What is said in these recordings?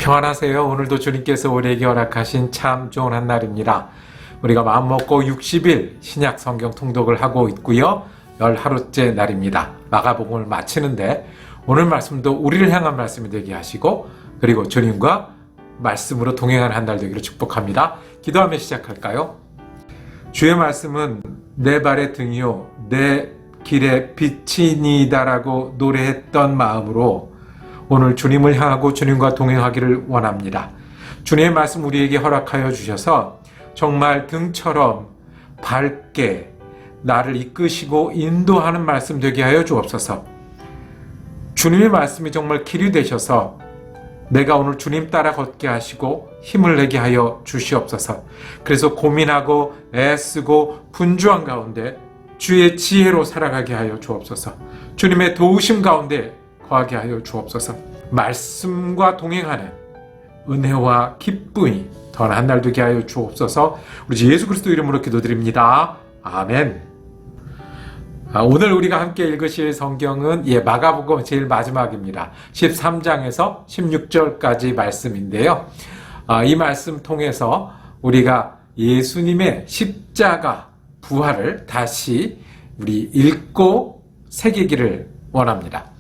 평안하세요. 오늘도 주님께서 우리에게 허락하신 참 좋은 한 날입니다. 우리가 마음먹고 60일 신약 성경 통독을 하고 있고요. 10하루째 날입니다. 마가복음을 마치는데 오늘 말씀도 우리를 향한 말씀이 되게 하시고, 그리고 주님과 말씀으로 동행하는 한 달 되기를 축복합니다. 기도하며 시작할까요? 주의 말씀은 내 발의 등이요 내 길의 빛이니다라고 노래했던 마음으로 오늘 주님을 향하고 주님과 동행하기를 원합니다. 주님의 말씀 우리에게 허락하여 주셔서 정말 등처럼 밝게 나를 이끄시고 인도하는 말씀 되게 하여 주옵소서. 주님의 말씀이 정말 길이 되셔서 내가 오늘 주님 따라 걷게 하시고 힘을 내게 하여 주시옵소서. 그래서 고민하고 애쓰고 분주한 가운데 주의 지혜로 살아가게 하여 주옵소서. 주님의 도우심 가운데 거하게 하여 주옵소서. 말씀과 동행하는 은혜와 기쁨이 더한 한 날 되게 하여 주옵소서. 우리 주 예수 그리스도 이름으로 기도드립니다. 아멘. 오늘 우리가 함께 읽으실 성경은 마가복음 제일 마지막입니다. 13장에서 16절까지 말씀인데요. 이 말씀 통해서 우리가 예수님의 십자가 부활을 다시 우리 읽고 새기기를 원합니다.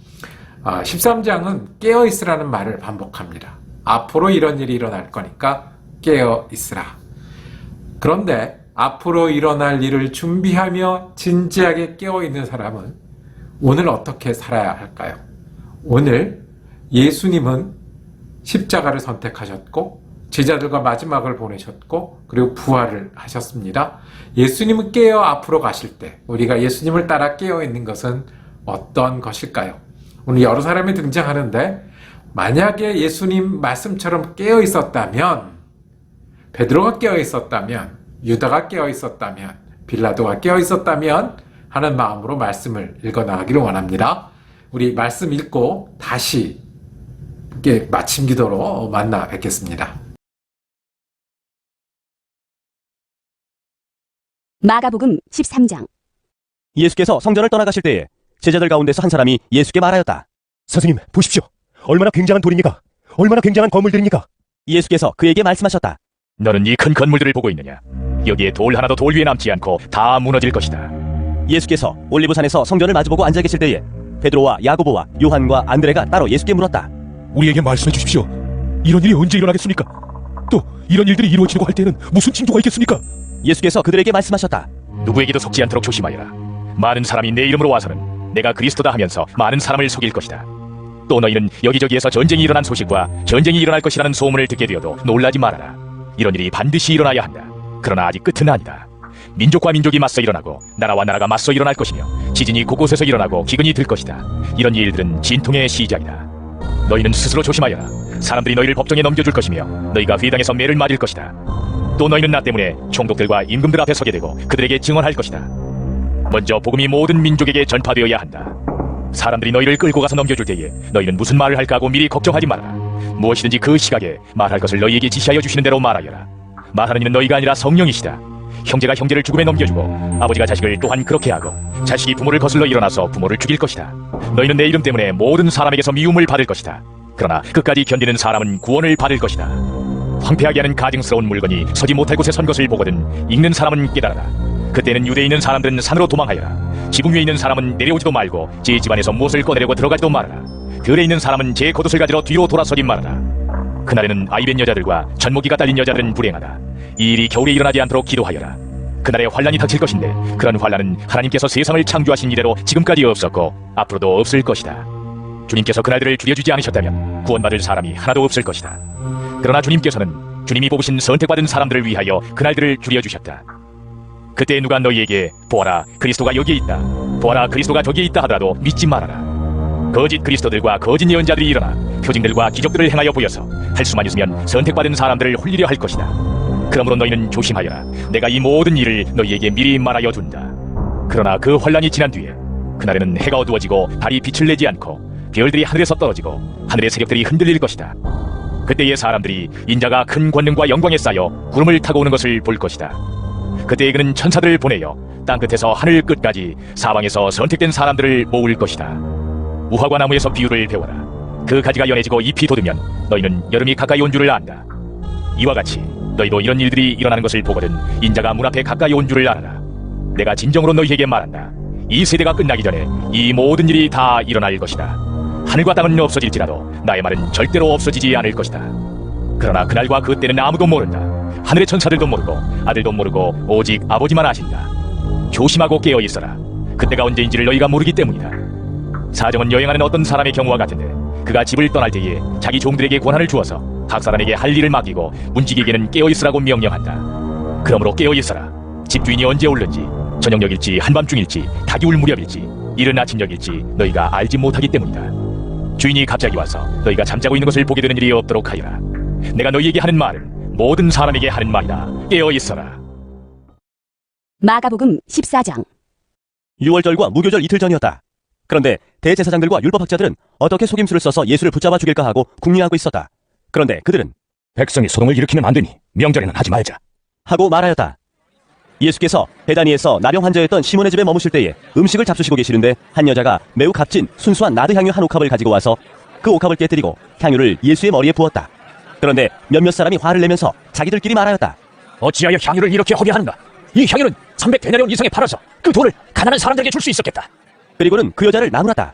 13장은 깨어있으라는 말을 반복합니다. 앞으로 이런 일이 일어날 거니까 깨어있으라. 그런데 앞으로 일어날 일을 준비하며 진지하게 깨어있는 사람은 오늘 어떻게 살아야 할까요? 오늘 예수님은 십자가를 선택하셨고 제자들과 마지막을 보내셨고 그리고 부활을 하셨습니다. 예수님은 깨어 앞으로 가실 때 우리가 예수님을 따라 깨어있는 것은 어떤 것일까요? 오늘 여러 사람이 등장하는데 만약에 예수님 말씀처럼 깨어 있었다면, 베드로가 깨어 있었다면, 유다가 깨어 있었다면, 빌라도가 깨어 있었다면 하는 마음으로 말씀을 읽어 나가기를 원합니다. 우리 말씀 읽고 다시 마침 기도로 만나 뵙겠습니다. 마가복음 13장. 예수께서 성전을 떠나가실 때에 제자들 가운데서 한 사람이 예수께 말하였다. 선생님, 보십시오. 얼마나 굉장한 돌입니까? 얼마나 굉장한 건물들입니까? 예수께서 그에게 말씀하셨다. 너는 이 큰 건물들을 보고 있느냐? 여기에 돌 하나도 돌 위에 남지 않고 다 무너질 것이다. 예수께서 올리브산에서 성전을 마주보고 앉아 계실 때에 베드로와 야고보와 요한과 안드레가 따로 예수께 물었다. 우리에게 말씀해 주십시오. 이런 일이 언제 일어나겠습니까? 또 이런 일들이 이루어지려고 할 때에는 무슨 징조가 있겠습니까? 예수께서 그들에게 말씀하셨다. 누구에게도 속지 않도록 조심하여라. 많은 사람이 내 이름으로 와서는 내가 그리스도다 하면서 많은 사람을 속일 것이다. 또 너희는 여기저기에서 전쟁이 일어난 소식과 전쟁이 일어날 것이라는 소문을 듣게 되어도 놀라지 말아라. 이런 일이 반드시 일어나야 한다. 그러나 아직 끝은 아니다. 민족과 민족이 맞서 일어나고 나라와 나라가 맞서 일어날 것이며 지진이 곳곳에서 일어나고 기근이 들 것이다. 이런 일들은 진통의 시작이다. 너희는 스스로 조심하여라. 사람들이 너희를 법정에 넘겨줄 것이며 너희가 회당에서 매를 맞을 것이다. 또 너희는 나 때문에 총독들과 임금들 앞에 서게 되고 그들에게 증언할 것이다. 먼저 복음이 모든 민족에게 전파되어야 한다. 사람들이 너희를 끌고 가서 넘겨줄 때에 너희는 무슨 말을 할까 하고 미리 걱정하지 말아라. 무엇이든지 그 시각에 말할 것을 너희에게 지시하여 주시는 대로 말하여라. 말하는 이는 너희가 아니라 성령이시다. 형제가 형제를 죽음에 넘겨주고 아버지가 자식을 또한 그렇게 하고 자식이 부모를 거슬러 일어나서 부모를 죽일 것이다. 너희는 내 이름 때문에 모든 사람에게서 미움을 받을 것이다. 그러나 끝까지 견디는 사람은 구원을 받을 것이다. 황폐하게 하는 가증스러운 물건이 서지 못할 곳에 선 것을 보거든 읽는 사람은 깨달아라. 그때는 유대에 있는 사람들은 산으로 도망하여라. 지붕 위에 있는 사람은 내려오지도 말고 제 집안에서 무엇을 꺼내려고 들어가지도 말아라. 들에 있는 사람은 제 겉옷을 가지러 뒤로 돌아서지 말아라. 그날에는 아이벤 여자들과 젖먹이가 딸린 여자들은 불행하다. 이 일이 겨울에 일어나지 않도록 기도하여라. 그날에 환란이 닥칠 것인데 그런 환란은 하나님께서 세상을 창조하신 이래로 지금까지 없었고 앞으로도 없을 것이다. 주님께서 그날들을 줄여주지 않으셨다면 구원받을 사람이 하나도 없을 것이다. 그러나 주님께서는 주님이 뽑으신 선택받은 사람들을 위하여 그날들을 줄여주셨다. 그때 누가 너희에게 보아라 그리스도가 여기에 있다, 보아라 그리스도가 저기에 있다 하더라도 믿지 말아라. 거짓 그리스도들과 거짓 예언자들이 일어나 표징들과 기적들을 행하여 보여서 할 수만 있으면 선택받은 사람들을 홀리려 할 것이다. 그러므로 너희는 조심하여라. 내가 이 모든 일을 너희에게 미리 말하여 둔다. 그러나 그 환란이 지난 뒤에 그날에는 해가 어두워지고 달이 빛을 내지 않고 별들이 하늘에서 떨어지고 하늘의 세력들이 흔들릴 것이다. 그때의 사람들이 인자가 큰 권능과 영광에 쌓여 구름을 타고 오는 것을 볼 것이다. 그때 그는 천사들을 보내어 땅끝에서 하늘 끝까지 사방에서 선택된 사람들을 모을 것이다. 무화과 나무에서 비유를 배워라. 그 가지가 연해지고 잎이 돋으면 너희는 여름이 가까이 온 줄을 안다. 이와 같이 너희도 이런 일들이 일어나는 것을 보거든 인자가 문 앞에 가까이 온 줄을 알아라. 내가 진정으로 너희에게 말한다. 이 세대가 끝나기 전에 이 모든 일이 다 일어날 것이다. 하늘과 땅은 없어질지라도 나의 말은 절대로 없어지지 않을 것이다. 그러나 그날과 그때는 아무도 모른다. 하늘의 천사들도 모르고 아들도 모르고 오직 아버지만 아신다. 조심하고 깨어 있어라. 그때가 언제인지를 너희가 모르기 때문이다. 사정은 여행하는 어떤 사람의 경우와 같은데 그가 집을 떠날 때에 자기 종들에게 권한을 주어서 각 사람에게 할 일을 맡기고 문지기에게는 깨어 있으라고 명령한다. 그러므로 깨어 있어라. 집주인이 언제 올는지 저녁녘일지 한밤중일지 닭이 울 무렵일지 이른 아침녘일지 너희가 알지 못하기 때문이다. 주인이 갑자기 와서 너희가 잠자고 있는 것을 보게 되는 일이 없도록 하여라. 내가 너희에게 하는 말은 모든 사람에게 하는 말이다. 깨어 있어라. 마가복음 14장. 6월절과 무교절 이틀 전이었다. 그런데 대제사장들과 율법학자들은 어떻게 속임수를 써서 예수를 붙잡아 죽일까 하고 궁리하고 있었다. 그런데 그들은 백성이 소동을 일으키면 안 되니 명절에는 하지 말자. 하고 말하였다. 예수께서 베다니에서 나병 환자였던 시몬의 집에 머무실 때에 음식을 잡수시고 계시는데 한 여자가 매우 값진 순수한 나드 향유 한 옥합을 가지고 와서 그 옥합을 깨뜨리고 향유를 예수의 머리에 부었다. 그런데 몇몇 사람이 화를 내면서 자기들끼리 말하였다. 어찌하여 향유를 이렇게 허게 하는가? 이 향유는 300데나리온 이상에 팔아서 그 돈을 가난한 사람들에게 줄 수 있었겠다. 그리고는 그 여자를 나무랐다.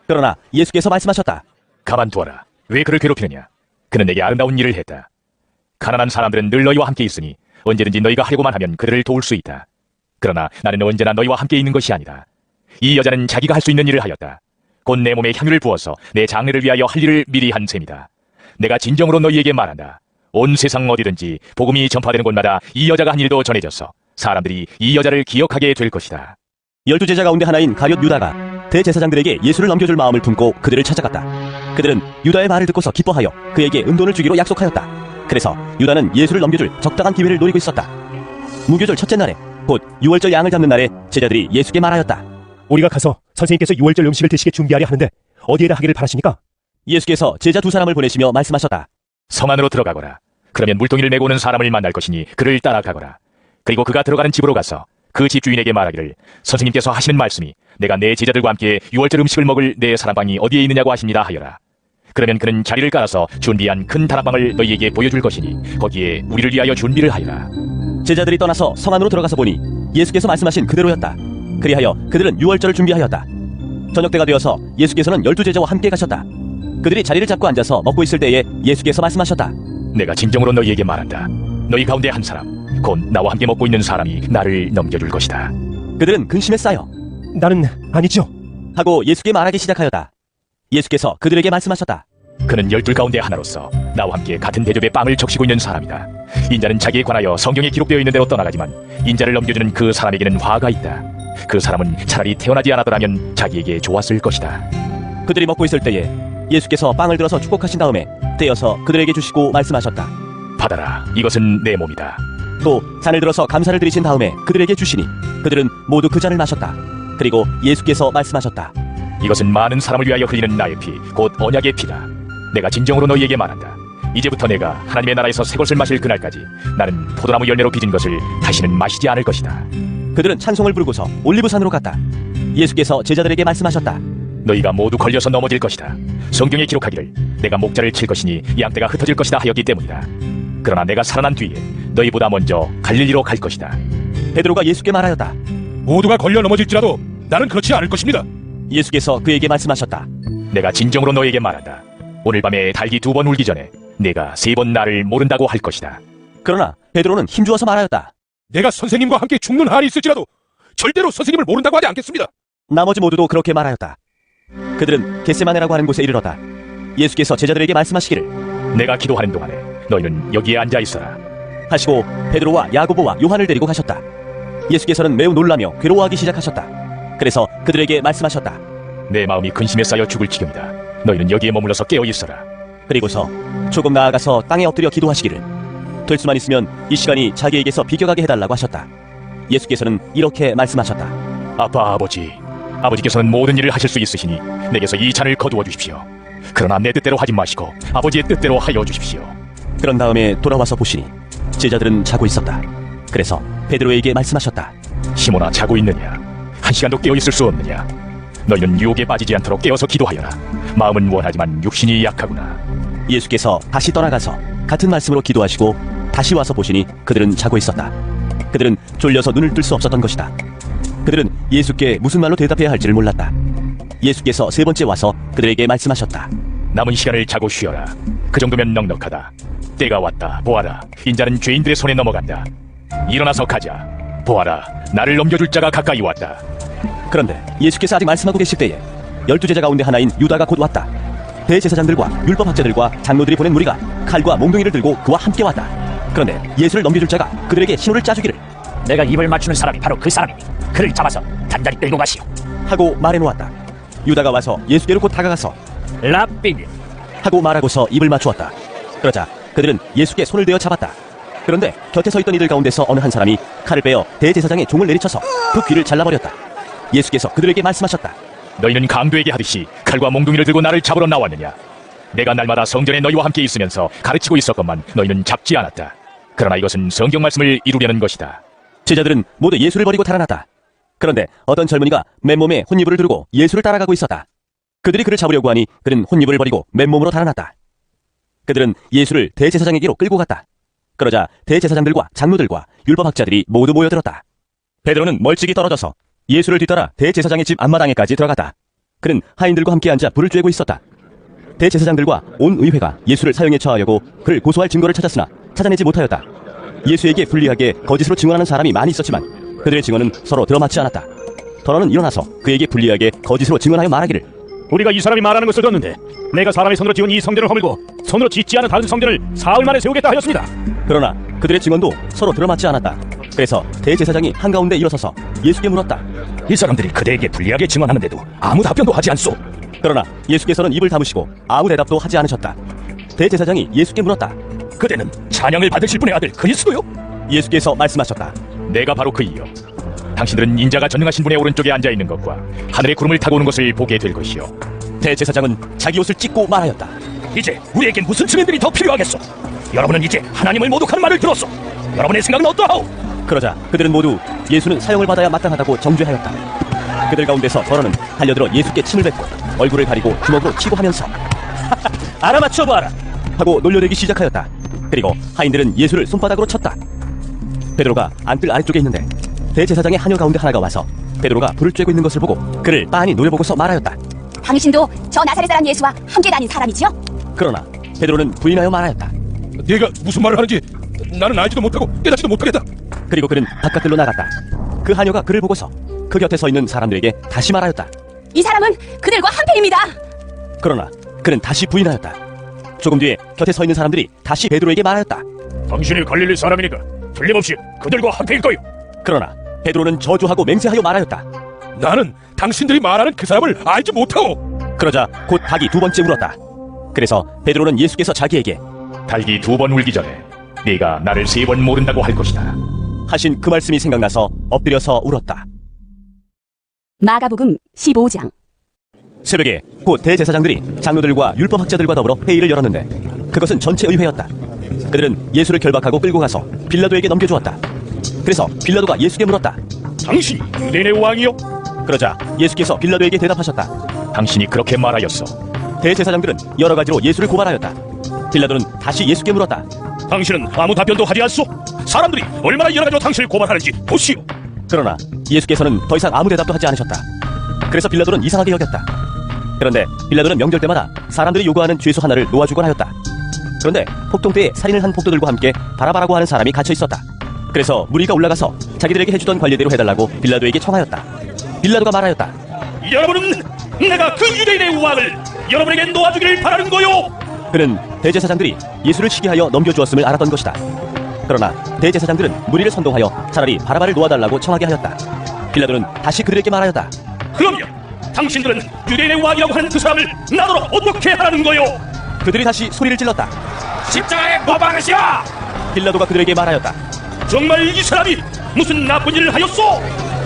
그러나 예수께서 말씀하셨다. 가만두어라. 왜 그를 괴롭히느냐? 그는 내게 아름다운 일을 했다. 가난한 사람들은 늘 너희와 함께 있으니 언제든지 너희가 하려고만 하면 그들을 도울 수 있다. 그러나 나는 언제나 너희와 함께 있는 것이 아니다. 이 여자는 자기가 할 수 있는 일을 하였다. 곧 내 몸에 향유를 부어서 내 장례를 위하여 할 일을 미리 한 셈이다. 내가 진정으로 너희에게 말한다. 온 세상 어디든지 복음이 전파되는 곳마다 이 여자가 한 일도 전해져서 사람들이 이 여자를 기억하게 될 것이다. 12제자 가운데 하나인 가룟 유다가 대제사장들에게 예수를 넘겨줄 마음을 품고 그들을 찾아갔다. 그들은 유다의 말을 듣고서 기뻐하여 그에게 은돈을 주기로 약속하였다. 그래서 유다는 예수를 넘겨줄 적당한 기회를 노리고 있었다. 무교절 첫째 날에 곧 6월절 양을 잡는 날에 제자들이 예수께 말하였다. 우리가 가서 선생님께서 6월절 음식을 드시게 준비하려 하는데 어디에다 하기를 바라십니까? 예수께서 제자 두 사람을 보내시며 말씀하셨다. 성 안으로 들어가거라. 그러면 물동이를 메고 오는 사람을 만날 것이니 그를 따라가거라. 그리고 그가 들어가는 집으로 가서 그 집주인에게 말하기를 선생님께서 하시는 말씀이 내가 내 제자들과 함께 6월절 음식을 먹을 내 사랑방이 어디에 있느냐고 하십니다 하여라. 그러면 그는 자리를 깔아서 준비한 큰 다락방을 너희에게 보여줄 것이니 거기에 우리를 위하여 준비를 하여라. 제자들이 떠나서 성 안으로 들어가서 보니 예수께서 말씀하신 그대로였다. 그리하여 그들은 6월절을 준비하였다. 저녁 때가 되어서 예수께서는 12제자와 함께 가셨다. 그들이 자리를 잡고 앉아서 먹고 있을 때에 예수께서 말씀하셨다. 내가 진정으로 너희에게 말한다. 너희 가운데 한 사람, 곧 나와 함께 먹고 있는 사람이 나를 넘겨줄 것이다. 그들은 근심에 쌓여 나는 아니죠. 하고 예수께 말하기 시작하였다. 예수께서 그들에게 말씀하셨다. 그는 12 가운데 하나로서 나와 함께 같은 대접에 빵을 적시고 있는 사람이다. 인자는 자기에 관하여 성경에 기록되어 있는 대로 떠나가지만 인자를 넘겨주는 그 사람에게는 화가 있다. 그 사람은 차라리 태어나지 않았더라면 자기에게 좋았을 것이다. 그들이 먹고 있을 때에 예수께서 빵을 들어서 축복하신 다음에 떼어서 그들에게 주시고 말씀하셨다. 받아라. 이것은 내 몸이다. 또 잔을 들어서 감사를 드리신 다음에 그들에게 주시니 그들은 모두 그 잔을 마셨다. 그리고 예수께서 말씀하셨다. 이것은 많은 사람을 위하여 흘리는 나의 피, 곧 언약의 피다. 내가 진정으로 너희에게 말한다. 이제부터 내가 하나님의 나라에서 새 것을 마실 그날까지 나는 포도나무 열매로 빚은 것을 다시는 마시지 않을 것이다. 그들은 찬송을 부르고서 올리브산으로 갔다. 예수께서 제자들에게 말씀하셨다. 너희가 모두 걸려서 넘어질 것이다. 성경에 기록하기를 내가 목자를 칠 것이니 양떼가 흩어질 것이다 하였기 때문이다. 그러나 내가 살아난 뒤에 너희보다 먼저 갈릴리로 갈 것이다. 베드로가 예수께 말하였다. 모두가 걸려 넘어질지라도 나는 그렇지 않을 것입니다. 예수께서 그에게 말씀하셨다. 내가 진정으로 너희에게 말한다. 오늘 밤에 닭이 2번 울기 전에 내가 3번 나를 모른다고 할 것이다. 그러나 베드로는 힘주어서 말하였다. 내가 선생님과 함께 죽는 한이 있을지라도 절대로 선생님을 모른다고 하지 않겠습니다. 나머지 모두도 그렇게 말하였다. 그들은 겟세마네라고 하는 곳에 이르렀다. 예수께서 제자들에게 말씀하시기를 내가 기도하는 동안에 너희는 여기에 앉아 있어라. 하시고 베드로와 야고보와 요한을 데리고 가셨다. 예수께서는 매우 놀라며 괴로워하기 시작하셨다. 그래서 그들에게 말씀하셨다. 내 마음이 근심에 쌓여 죽을 지경이다. 너희는 여기에 머물러서 깨어 있어라. 그리고서 조금 나아가서 땅에 엎드려 기도하시기를 될 수만 있으면 이 시간이 자기에게서 비껴가게 해달라고 하셨다. 예수께서는 이렇게 말씀하셨다. 아빠 아버지, 아버지께서는 모든 일을 하실 수 있으시니 내게서 이 잔을 거두어 주십시오. 그러나 내 뜻대로 하지 마시고 아버지의 뜻대로 하여 주십시오. 그런 다음에 돌아와서 보시니 제자들은 자고 있었다. 그래서 베드로에게 말씀하셨다. 시몬아, 자고 있느냐? 한 시간도 깨어 있을 수 없느냐? 너희는 유혹에 빠지지 않도록 깨어서 기도하여라. 마음은 원하지만 육신이 약하구나. 예수께서 다시 떠나가서 같은 말씀으로 기도하시고 다시 와서 보시니 그들은 자고 있었다. 그들은 졸려서 눈을 뜰 수 없었던 것이다. 그들은 예수께 무슨 말로 대답해야 할지를 몰랐다. 예수께서 세 번째 와서 그들에게 말씀하셨다. 남은 시간을 자고 쉬어라. 그 정도면 넉넉하다. 때가 왔다. 보아라. 인자는 죄인들의 손에 넘어간다. 일어나서 가자. 보아라. 나를 넘겨줄 자가 가까이 왔다. 그런데 예수께서 아직 말씀하고 계실 때에 12제자 가운데 하나인 유다가 곧 왔다. 대제사장들과 율법학자들과 장로들이 보낸 무리가 칼과 몽둥이를 들고 그와 함께 왔다. 그런데 예수를 넘겨줄 자가 그들에게 신호를 짜주기를 내가 입을 맞추는 사람이 바로 그 사람이니 그를 잡아서 단단히 끌고 가시오. 하고 말해놓았다. 유다가 와서 예수께로 곧 다가가서 라삐니 하고 말하고서 입을 맞추었다. 그러자 그들은 예수께 손을 대어 잡았다. 그런데 곁에 서 있던 이들 가운데서 어느 한 사람이 칼을 빼어 대제사장의 종을 내리쳐서 그 귀를 잘라버렸다. 예수께서 그들에게 말씀하셨다. 너희는 강도에게 하듯이 칼과 몽둥이를 들고 나를 잡으러 나왔느냐? 내가 날마다 성전에 너희와 함께 있으면서 가르치고 있었건만 너희는 잡지 않았다. 그러나 이것은 성경 말씀을 이루려는 것이다. 제자들은 모두 예수를 버리고 달아났다. 그런데 어떤 젊은이가 맨몸에 혼이불을 두르고 예수를 따라가고 있었다. 그들이 그를 잡으려고 하니 그는 혼이불을 버리고 맨몸으로 달아났다. 그들은 예수를 대제사장에게로 끌고 갔다. 그러자 대제사장들과 장로들과 율법학자들이 모두 모여들었다. 베드로는 멀찍이 떨어져서 예수를 뒤따라 대제사장의 집 앞마당에까지 들어갔다. 그는 하인들과 함께 앉아 불을 쬐고 있었다. 대제사장들과 온 의회가 예수를 사형에 처하려고 그를 고소할 증거를 찾았으나 찾아내지 못하였다. 예수에게 불리하게 거짓으로 증언하는 사람이 많이 있었지만 그들의 증언은 서로 들어맞지 않았다. 더러는 일어나서 그에게 불리하게 거짓으로 증언하여 말하기를 우리가 이 사람이 말하는 것을 듣는데 내가 사람의 손으로 지은 이 성전을 허물고 손으로 짓지 않은 다른 성전을 사흘 만에 세우겠다 하였습니다. 그러나 그들의 증언도 서로 들어맞지 않았다. 그래서 대제사장이 한가운데 일어서서 예수께 물었다. 이 사람들이 그대에게 불리하게 증언하는데도 아무 답변도 하지 않소. 그러나 예수께서는 입을 다무시고 아무 대답도 하지 않으셨다. 대제사장이 예수께 물었다. 그대는 찬양을 받으실 분의 아들 그리스도요? 예수께서 말씀하셨다. 내가 바로 그이요. 당신들은 인자가 전능하신 분의 오른쪽에 앉아있는 것과 하늘의 구름을 타고 오는 것을 보게 될 것이요. 대제사장은 자기 옷을 찢고 말하였다. 이제 우리에겐 무슨 증인들이 더 필요하겠소? 여러분은 이제 하나님을 모독하는 말을 들었소. 여러분의 생각은 어떠하오? 그러자 그들은 모두 예수는 사형을 받아야 마땅하다고 정죄하였다. 그들 가운데서 더러는 달려들어 예수께 침을 뱉고 얼굴을 가리고 주먹으로 치고 하면서 알아맞혀봐라. 하고 놀려대기 시작하였다. 그리고 하인들은 예수를 손바닥으로 쳤다. 베드로가 안뜰 아래쪽에 있는데 대제사장의 하녀 가운데 하나가 와서 베드로가 불을 쬐고 있는 것을 보고 그를 빤히 노려보고서 말하였다. 당신도 저 나사렛 사람 예수와 함께 다닌 사람이지요? 그러나 베드로는 부인하여 말하였다. 네가 무슨 말을 하는지 나는 알지도 못하고 깨닫지도 못하겠다. 그리고 그는 바깥들로 나갔다. 그 하녀가 그를 보고서 그 곁에 서 있는 사람들에게 다시 말하였다. 이 사람은 그들과 한편입니다. 그러나 그는 다시 부인하였다. 조금 뒤에 곁에 서 있는 사람들이 다시 베드로에게 말하였다. 당신이 갈릴리 사람이니까 틀림없이 그들과 함께일 거요. 그러나 베드로는 저주하고 맹세하여 말하였다. 나는 당신들이 말하는 그 사람을 알지 못하오. 그러자 곧 닭이 두 번째 울었다. 그래서 베드로는 예수께서 자기에게 닭이 2번 울기 전에 네가 나를 3번 모른다고 할 것이다. 하신 그 말씀이 생각나서 엎드려서 울었다. 마가복음 15장. 새벽에 곧 대제사장들이 장로들과 율법학자들과 더불어 회의를 열었는데 그것은 전체 의회였다. 그들은 예수를 결박하고 끌고 가서 빌라도에게 넘겨주었다. 그래서 빌라도가 예수께 물었다. 당신이 유대인의 왕이요? 그러자 예수께서 빌라도에게 대답하셨다. 당신이 그렇게 말하였어. 대제사장들은 여러 가지로 예수를 고발하였다. 빌라도는 다시 예수께 물었다. 당신은 아무 답변도 하지 않소? 사람들이 얼마나 여러 가지로 당신을 고발하는지 보시오. 그러나 예수께서는 더 이상 아무 대답도 하지 않으셨다. 그래서 빌라도는 이상하게 여겼다. 그런데 빌라도는 명절 때마다 사람들이 요구하는 죄수 하나를 놓아주곤 하였다. 그런데 폭동때에 살인을 한 폭도들과 함께 바라바라고 하는 사람이 갇혀 있었다. 그래서 무리가 올라가서 자기들에게 해주던 관례대로 해달라고 빌라도에게 청하였다. 빌라도가 말하였다. 여러분은 내가 그 유대인의 왕을 여러분에게 놓아주기를 바라는 거요. 그는 대제사장들이 예수를 치게 하여 넘겨주었음을 알았던 것이다. 그러나 대제사장들은 무리를 선동하여 차라리 바라바를 놓아달라고 청하게 하였다. 빌라도는 다시 그들에게 말하였다. 그러면 당신들은 유대인의 왕이라고 하는 그 사람을 나더러 어떻게 하라는 거요? 그들이 다시 소리를 질렀다. 십자가에 못 박으시오! 빌라도가 그들에게 말하였다. 정말 이 사람이 무슨 나쁜 일을 하였소?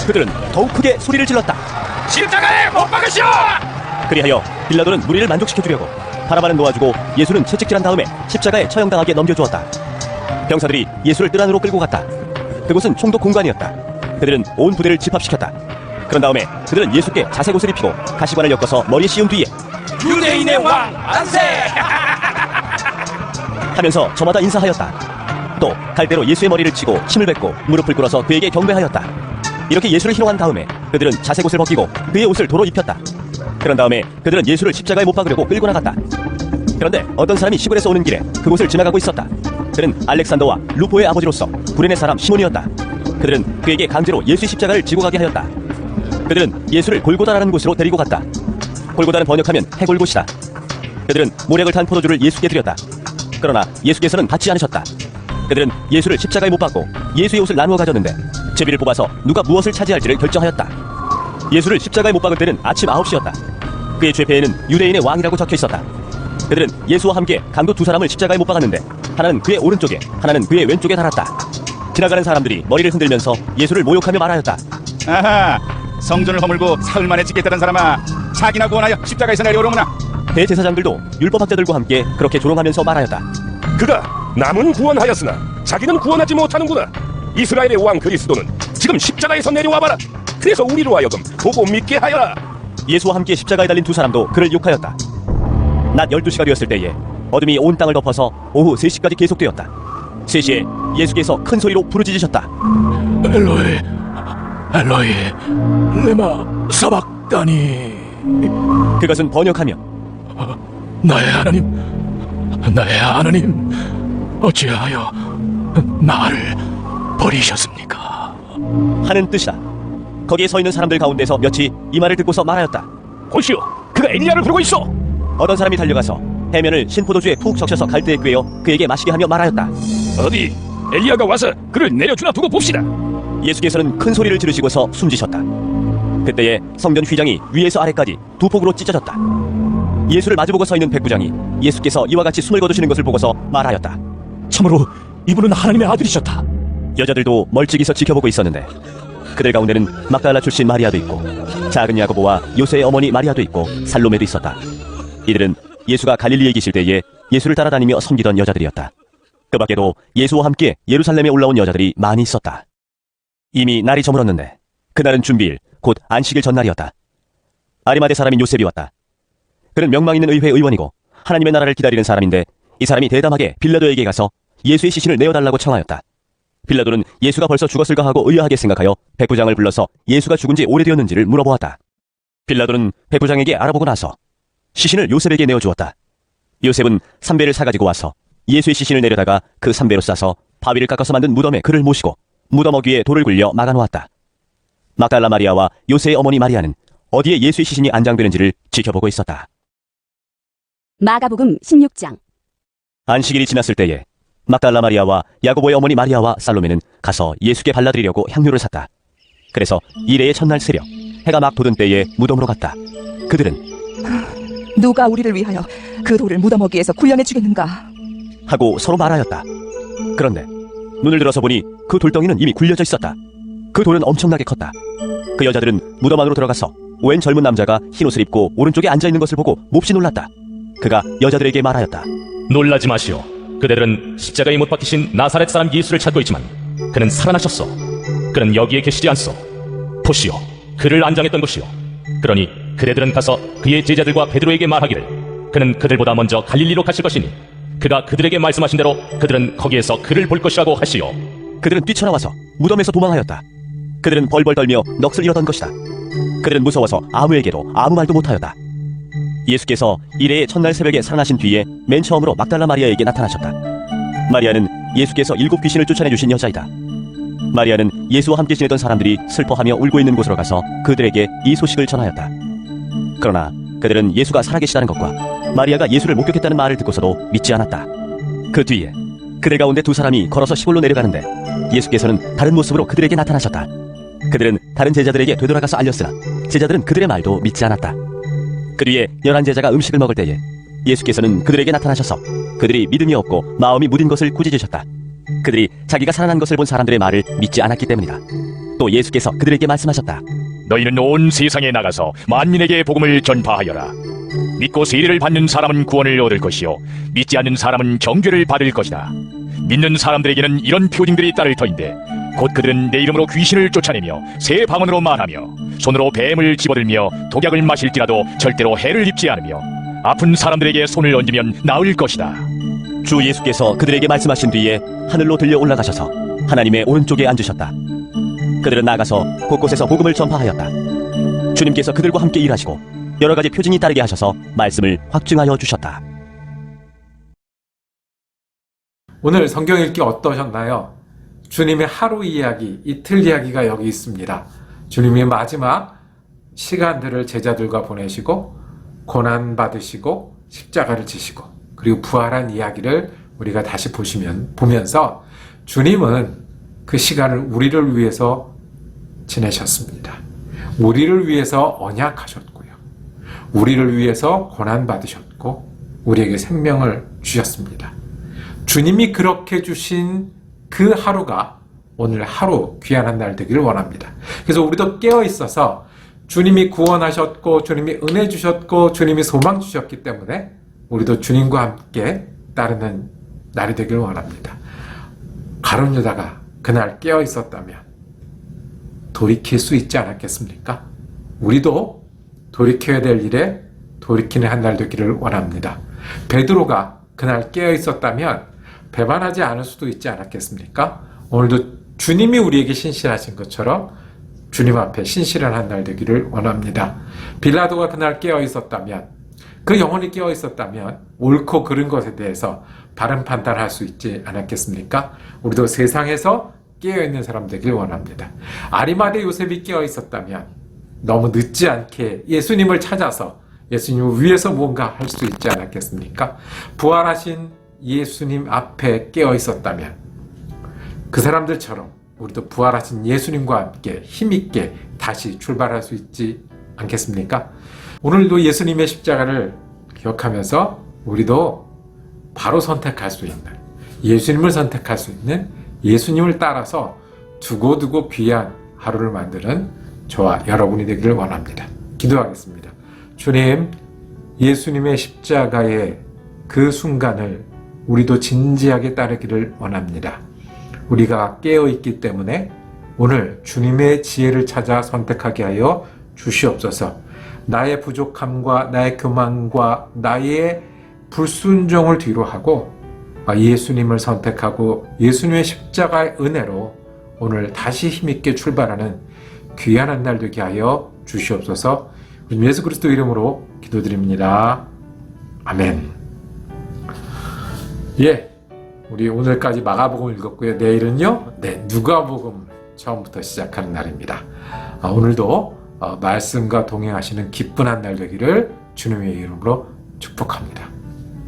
그들은 더욱 크게 소리를 질렀다. 십자가에 못 박으시오! 그리하여 빌라도는 무리를 만족시켜주려고 바라바는 놓아주고 예수는 채찍질한 다음에 십자가에 처형당하게 넘겨주었다. 병사들이 예수를 뜰 안으로 끌고 갔다. 그곳은 총독 공간이었다. 그들은 온 부대를 집합시켰다. 그런 다음에 그들은 예수께 자색 옷을 입히고 가시관을 엮어서 머리에 씌운 뒤에 유대인의 왕 만세! 하면서 저마다 인사하였다. 또 갈대로 예수의 머리를 치고 침을 뱉고 무릎을 꿇어서 그에게 경배하였다. 이렇게 예수를 희롱한 다음에 그들은 자색 옷을 벗기고 그의 옷을 도로 입혔다. 그런 다음에 그들은 예수를 십자가에 못 박으려고 끌고 나갔다. 그런데 어떤 사람이 시골에서 오는 길에 그곳을 지나가고 있었다. 그는 알렉산더와 루포의 아버지로서 구레네 사람 시몬이었다. 그들은 그에게 강제로 예수의 십자가를 지고 가게 하였다. 그들은 예수를 골고다라는 곳으로 데리고 갔다. 골고다는 번역하면 해골곳이다. 그들은 모략을 탄 포도주를 예수께 드렸다. 그러나 예수께서는 받지 않으셨다. 그들은 예수를 십자가에 못 박고 예수의 옷을 나누어 가졌는데 제비를 뽑아서 누가 무엇을 차지할지를 결정하였다. 예수를 십자가에 못 박을 때는 아침 9시였다. 그의 죄패에는 유대인의 왕이라고 적혀 있었다. 그들은 예수와 함께 강도 두 사람을 십자가에 못 박았는데 하나는 그의 오른쪽에 하나는 그의 왼쪽에 달았다. 지나가는 사람들이 머리를 흔들면서 예수를 모욕하며 말하였다. 아하, 성전을 허물고 사흘 만에 짓겠다는 사람아, 자기나 구원하여 십자가에서 내려오는구나. 대제사장들도 율법학자들과 함께 그렇게 조롱하면서 말하였다. 그가 남은 구원하였으나 자기는 구원하지 못하는구나. 이스라엘의 왕 그리스도는 지금 십자가에서 내려와봐라. 그래서 우리로 하여금 보고 믿게 하여라. 예수와 함께 십자가에 달린 두 사람도 그를 욕하였다. 낮 12시가 되었을 때에 어둠이 온 땅을 덮어서 오후 3시까지 계속되었다. 3시에 예수께서 큰 소리로 부르짖으셨다. 엘로이, 엘로이, 레마 사박다니. 그것은 번역하며 나의 하나님, 어찌하여 나를 버리셨습니까? 하는 뜻이다. 거기에 서 있는 사람들 가운데서 몇이 이 말을 듣고서 말하였다. 보시오, 그가 엘리야를 부르고 있어. 어떤 사람이 달려가서 해면을 신포도주에 푹 적셔서 갈대에 꿰어 그에게 마시게 하며 말하였다. 어디 엘리야가 와서 그를 내려주나 두고 봅시다. 예수께서는 큰 소리를 지르시고서 숨지셨다. 그때에 성전 휘장이 위에서 아래까지 두 폭으로 찢어졌다. 예수를 마주보고 서 있는 백부장이 예수께서 이와 같이 숨을 거두시는 것을 보고서 말하였다. 참으로 이분은 하나님의 아들이셨다. 여자들도 멀찍이서 지켜보고 있었는데 그들 가운데는 막달라 출신 마리아도 있고 작은 야고보와 요새의 어머니 마리아도 있고 살로메도 있었다. 이들은 예수가 갈릴리에 계실 때에 예수를 따라다니며 섬기던 여자들이었다. 그 밖에도 예수와 함께 예루살렘에 올라온 여자들이 많이 있었다. 이미 날이 저물었는데 그날은 준비일 곧 안식일 전날이었다. 아리마대 사람인 요셉이 왔다. 그는 명망 있는 의회 의원이고 하나님의 나라를 기다리는 사람인데 이 사람이 대담하게 빌라도에게 가서 예수의 시신을 내어달라고 청하였다. 빌라도는 예수가 벌써 죽었을까 하고 의아하게 생각하여 백부장을 불러서 예수가 죽은 지 오래되었는지를 물어보았다. 빌라도는 백부장에게 알아보고 나서 시신을 요셉에게 내어주었다. 요셉은 삼배를 사가지고 와서 예수의 시신을 내려다가 그 삼배로 싸서 바위를 깎아서 만든 무덤에 그를 모시고 무덤 어귀에 돌을 굴려 막아놓았다. 막달라 마리아와 요새의 어머니 마리아는 어디에 예수의 시신이 안장되는지를 지켜보고 있었다. 마가복음 16장. 안식일이 지났을 때에 막달라 마리아와 야고보의 어머니 마리아와 살로메는 가서 예수께 발라드리려고 향료를 샀다. 그래서 이레의 첫날 새벽 해가 막 돋은 때에 무덤으로 갔다. 그들은 누가 우리를 위하여 그 돌을 무덤 어귀에서 굴려내 주겠는가 하고 서로 말하였다. 그런데 눈을 들어서 보니 그 돌덩이는 이미 굴려져 있었다. 그 돌은 엄청나게 컸다. 그 여자들은 무덤 안으로 들어가서 웬 젊은 남자가 흰옷을 입고 오른쪽에 앉아있는 것을 보고 몹시 놀랐다. 그가 여자들에게 말하였다. 놀라지 마시오. 그대들은 십자가에 못 박히신 나사렛 사람 예수를 찾고 있지만 그는 살아나셨소. 그는 여기에 계시지 않소. 보시오, 그를 안장했던 곳이오. 그러니 그대들은 가서 그의 제자들과 베드로에게 말하기를 그는 그들보다 먼저 갈릴리로 가실 것이니 그가 그들에게 말씀하신 대로 그들은 거기에서 그를 볼 것이라고 하시오. 그들은 뛰쳐나와서 무덤에서 도망하였다. 그들은 벌벌 떨며 넋을 잃었던 것이다. 그들은 무서워서 아무에게도 아무 말도 못하였다. 예수께서 이레의 첫날 새벽에 살아나신 뒤에 맨 처음으로 막달라 마리아에게 나타나셨다. 마리아는 예수께서 7 귀신을 쫓아내주신 여자이다. 마리아는 예수와 함께 지내던 사람들이 슬퍼하며 울고 있는 곳으로 가서 그들에게 이 소식을 전하였다. 그러나 그들은 예수가 살아계시다는 것과 마리아가 예수를 목격했다는 말을 듣고서도 믿지 않았다. 그 뒤에 그들 가운데 두 사람이 걸어서 시골로 내려가는데 예수께서는 다른 모습으로 그들에게 나타나셨다. 그들은 다른 제자들에게 되돌아가서 알렸으나 제자들은 그들의 말도 믿지 않았다. 그 뒤에 11제자가 음식을 먹을 때에 예수께서는 그들에게 나타나셔서 그들이 믿음이 없고 마음이 무딘 것을 꾸짖으셨다. 그들이 자기가 살아난 것을 본 사람들의 말을 믿지 않았기 때문이다. 또 예수께서 그들에게 말씀하셨다. 너희는 온 세상에 나가서 만민에게 복음을 전파하여라. 믿고 세례를 받는 사람은 구원을 얻을 것이요 믿지 않는 사람은 정죄를 받을 것이다. 믿는 사람들에게는 이런 표징들이 따를 터인데 곧 그들은 내 이름으로 귀신을 쫓아내며 새 방언으로 말하며 손으로 뱀을 집어들며 독약을 마실지라도 절대로 해를 입지 않으며 아픈 사람들에게 손을 얹으면 나을 것이다. 주 예수께서 그들에게 말씀하신 뒤에 하늘로 들려 올라가셔서 하나님의 오른쪽에 앉으셨다. 그들은 나가서 곳곳에서 복음을 전파하였다. 주님께서 그들과 함께 일하시고 여러 가지 표징이 따르게 하셔서 말씀을 확증하여 주셨다. 오늘 성경 읽기 어떠셨나요? 주님의 하루 이야기, 이틀 이야기가 여기 있습니다. 주님이 마지막 시간들을 제자들과 보내시고 고난 받으시고 십자가를 지시고 그리고 부활한 이야기를 우리가 다시 보면서 주님은 그 시간을 우리를 위해서 지내셨습니다. 우리를 위해서 언약하셨고요. 우리를 위해서 고난 받으셨고 우리에게 생명을 주셨습니다. 주님이 그렇게 주신 그 하루가 오늘 하루 귀한 날 되기를 원합니다. 그래서 우리도 깨어 있어서 주님이 구원하셨고 주님이 은혜 주셨고 주님이 소망 주셨기 때문에 우리도 주님과 함께 따르는 날이 되기를 원합니다. 가룟 유다가 그날 깨어 있었다면 돌이킬 수 있지 않았겠습니까? 우리도 돌이켜야 될 일에 돌이키는 한 날 되기를 원합니다. 베드로가 그날 깨어 있었다면 배반하지 않을 수도 있지 않았겠습니까? 오늘도 주님이 우리에게 신실하신 것처럼 주님 앞에 신실한 한 날 되기를 원합니다. 빌라도가 그날 깨어 있었다면, 그 영혼이 깨어 있었다면 옳고 그른 것에 대해서 바른 판단할 수 있지 않았겠습니까? 우리도 세상에서 깨어 있는 사람 되길 원합니다. 아리마대 요셉이 깨어 있었다면 너무 늦지 않게 예수님을 찾아서 예수님을 위해서 뭔가 할 수 있지 않았겠습니까? 부활하신 예수님 앞에 깨어 있었다면 그 사람들처럼 우리도 부활하신 예수님과 함께 힘있게 다시 출발할 수 있지 않겠습니까? 오늘도 예수님의 십자가를 기억하면서 우리도 바로 선택할 수 있는, 예수님을 선택할 수 있는, 예수님을 따라서 두고두고 귀한 하루를 만드는 저와 여러분이 되기를 원합니다. 기도하겠습니다. 주님, 예수님의 십자가의 그 순간을 우리도 진지하게 따르기를 원합니다. 우리가 깨어있기 때문에 오늘 주님의 지혜를 찾아 선택하게 하여 주시옵소서. 나의 부족함과 나의 교만과 나의 불순종을 뒤로 하고 예수님을 선택하고 예수님의 십자가의 은혜로 오늘 다시 힘있게 출발하는 귀한 한 날 되게 하여 주시옵소서. 예수 그리스도 이름으로 기도드립니다. 아멘. 우리 오늘까지 마가복음 읽었고요. 내일은요, 누가복음 처음부터 시작하는 날입니다. 오늘도 말씀과 동행하시는 기쁜 한 날 되기를 주님의 이름으로 축복합니다.